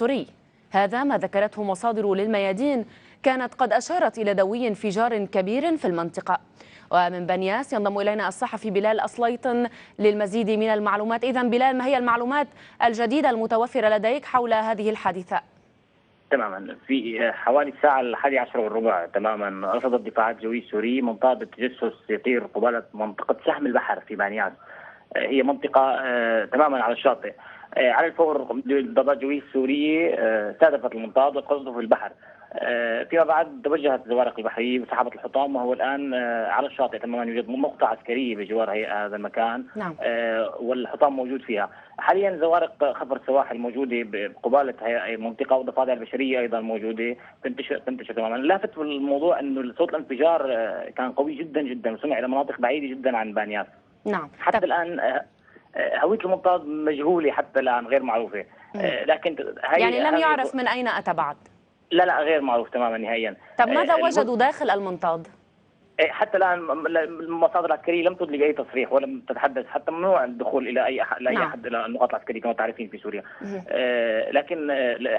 سوري. هذا ما ذكرته مصادر للميادين كانت قد أشارت إلى دوي انفجار كبير في المنطقة. ومن بنياس ينضم إلينا الصحفي بلال أصليطن للمزيد من المعلومات. إذن بلال، ما هي المعلومات الجديدة المتوفرة لديك حول هذه الحادثة؟ تماما، في حوالي الساعة 11:15 تماما رصدت دفاعات جوية سورية منطقة بالتجسس يطير قبالة منطقة سهم البحر في بانياس. هي منطقة تماما على الشاطئ. على الفور ضباط جوية سورية استهدفت المنطقة وقصدوا في البحر. فيما بعد توجهت الزوارق البحرية وسحبت الحطام، وهو الآن على الشاطئ تماما. يوجد مقطع عسكرية بجوار هذا المكان. نعم. والحطام موجود فيها. حاليا زوارق خفر السواحل موجودة بقبالة هي المنطقة، والضفادع البشرية أيضا موجودة تنتشر تماما. اللافت في الموضوع أنه صوت الانفجار كان قوي جدا جدا وسمع إلى مناطق بعيدة جدا عن بانياس. نعم. حتى الآن هوية المنطقة مجهولة، حتى الآن غير معروفة. لكن يعني لم يعرف من أين أتى بعد؟ لا غير معروف تماما نهائيا. طب ماذا وجدوا داخل المنطاد؟ حتى الآن المصادر العسكرية لم تدلج أي تصريح ولم تتحدث، حتى ممنوع الدخول إلى أي أحد إلى النقاط العسكرية كما تعرفين في سوريا. لكن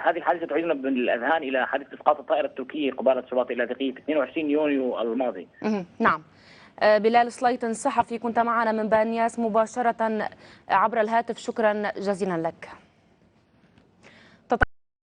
هذه الحادثة تعيدنا بالأذهان إلى حادث إسقاط الطائرة التركية قبالة شواطئ اللاذقية في 22 يونيو الماضي. نعم. بلال أصليطن، صحفي، كنت معنا من بانياس مباشرة عبر الهاتف. شكرا جزيلا لك.